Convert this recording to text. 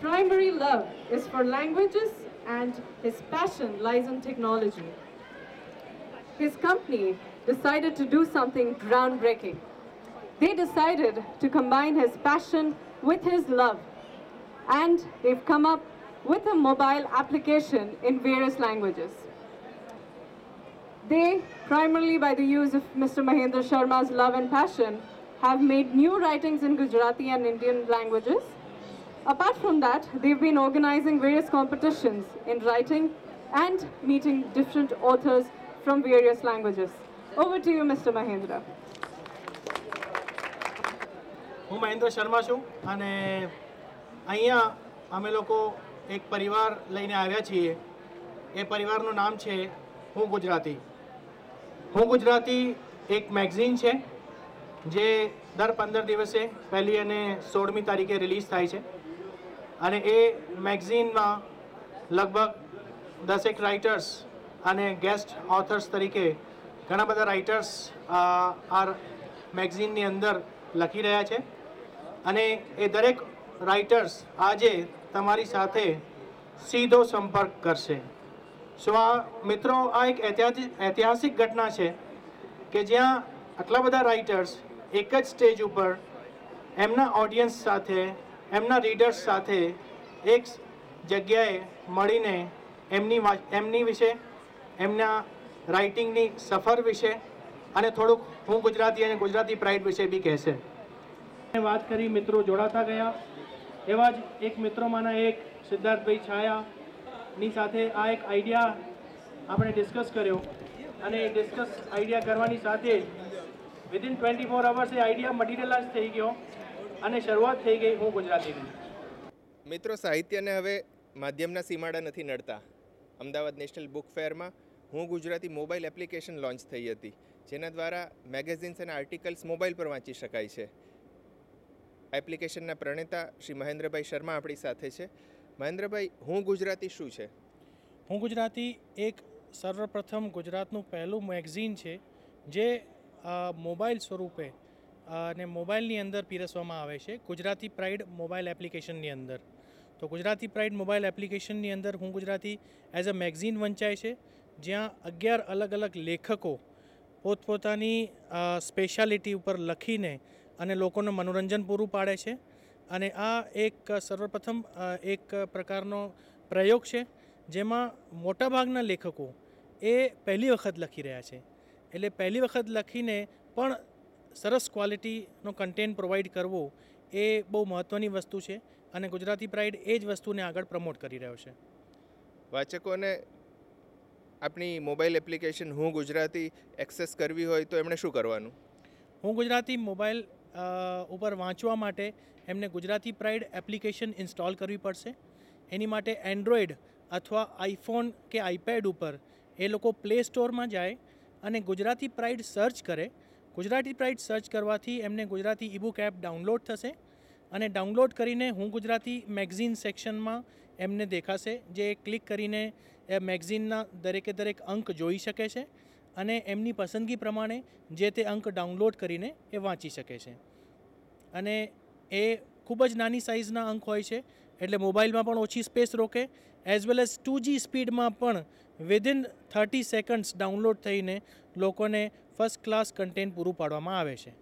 primary love is for languages and his passion lies in technology. His company decided to do something groundbreaking. They decided to combine his passion with his love, and they've come up with a mobile application in various languages. They, primarily by the use of Mr. Mahendra Sharma's love and passion, have made new writings in Gujarati and Indian languages. Apart from that, they've been organizing various competitions in writing and meeting different authors from various languages. Over to you, Mr. Mahendra. હું મહેન્દ્ર શર્મા છું અને અહીંયા અમે લોકો એક પરિવાર લઈને આવ્યા છીએ. એ પરિવારનું નામ છે હું ગુજરાતી. હું ગુજરાતી એક મેગઝીન છે જે દર 15 દિવસે પહેલી અને 16મી તારીખે રિલીઝ થાય છે અને એ મેગઝીનમાં લગભગ 10 રાઇટર્સ અને ગેસ્ટ ઓથર્સ તરીકે ઘણા બધા રાઇટર્સ આ મેગઝીનની અંદર લખી રહ્યા છે અને એ દરેક રાઇટર્સ આજે તમારી સાથે સીધો સંપર્ક કરશે. સો આ મિત્રો આ એક ઐતિહાસિક ઘટના છે કે જ્યાં આટલા બધા રાઇટર્સ એક જ સ્ટેજ ઉપર એમના ઓડિયન્સ સાથે એમના રીડર્સ સાથે એક જગ્યાએ મળીને એમની વિશે એમના રાઇટિંગની સફર વિશે અને થોડુંક હું ગુજરાતી અને ગુજરાતી પ્રાઇડ વિશે બી કહેશે. વાત કરી મિત્રો જોડાતા ગયા. એવા જ એક મિત્રોમાંના એક સિદ્ધાર્થભાઈ છાયાની સાથે આ એક આઈડિયા આપણે ડિસ્કસ કર્યો અને એ ડિસ્કસ આઈડિયા કરવાની સાથે વિધિન 24 અવર્સ એ આઈડિયા મટીરિયલાઇઝ થઈ ગયો અને શરૂઆત થઈ ગઈ હું ગુજરાતીની. મિત્રો, સાહિત્યને હવે માધ્યમના સીમાડા નથી નડતા. અમદાવાદ નેશનલ બુક ફેરમાં હું ગુજરાતી મોબાઈલ એપ્લિકેશન લોન્ચ થઈ હતી, જેના દ્વારા મેગેઝિન્સ અને આર્ટિકલ્સ મોબાઈલ પર વાંચી શકાય છે. એપ્લિકેશનના પ્રણેતા શ્રી મહેન્દ્રભાઈ શર્મા આપણી સાથે છે. મહેન્દ્રભાઈ, હું ગુજરાતી શું છે? હું ગુજરાતી એક સર્વપ્રથમ ગુજરાતનું પહેલું મેગઝીન છે જે મોબાઈલ સ્વરૂપે અને મોબાઈલની અંદર પીરસવામાં આવે છે ગુજરાતી પ્રાઇડ મોબાઈલ એપ્લિકેશનની અંદર. તો ગુજરાતી પ્રાઇડ મોબાઈલ એપ્લિકેશનની અંદર હું ગુજરાતી એઝ અ મેગઝીન વંચાય છે, જ્યાં 11 અલગ અલગ લેખકો પોતપોતાની સ્પેશિયાલિટી ઉપર લખીને અને લોકોને મનોરંજન પૂરું પાડે છે. અને આ એક સર્વપ્રથમ એક પ્રકારનો પ્રયોગ છે જેમાં મોટાભાગના લેખકો એ પહેલી વખત લખી રહ્યા છે. એટલે પહેલી વખત લખીને પણ સરસ ક્વોલિટીનો કન્ટેન્ટ પ્રોવાઈડ કરવો એ બહુ મહત્ત્વની વસ્તુ છે અને ગુજરાતી પ્રાઇડ એ જ વસ્તુને આગળ પ્રમોટ કરી રહ્યો છે. વાચકોને આપણી મોબાઈલ એપ્લિકેશન હું ગુજરાતી એક્સેસ કરવી હોય તો એમણે શું કરવાનું? હું ગુજરાતી મોબાઈલ ઉપર વાંચવા માટે એમને ગુજરાતી પ્રાઇડ એપ્લિકેશન ઇન્સ્ટોલ કરવી પડશે. એની માટે એન્ડ્રોઈડ અથવા આઈફોન કે આઈપેડ ઉપર એ લોકો પ્લે સ્ટોરમાં જાય અને ગુજરાતી પ્રાઇડ સર્ચ કરે. ગુજરાતી પ્રાઇડ સર્ચ કરવાથી એમને ગુજરાતી ઈબુક એપ ડાઉનલોડ થશે અને ડાઉનલોડ કરીને હું ગુજરાતી મેગઝીન સેક્શનમાં એમને દેખાશે, જે ક્લિક કરીને એ મેગઝીનના દરેક અંક જોઈ શકે છે અને એમની પસંદગી પ્રમાણે જે તે અંક ડાઉનલોડ કરીને એ વાંચી શકે છે. અને એ ખૂબ જ નાની સાઇઝના અંક હોય છે, એટલે મોબાઈલમાં પણ ઓછી સ્પેસ રોકે, એઝ વેલ એઝ 2G સ્પીડમાં પણ વિધિન 30 સેકન્ડ્સ ડાઉનલોડ થઈને લોકોને ફર્સ્ટ ક્લાસ કન્ટેન્ટ પૂરું પાડવામાં આવે છે.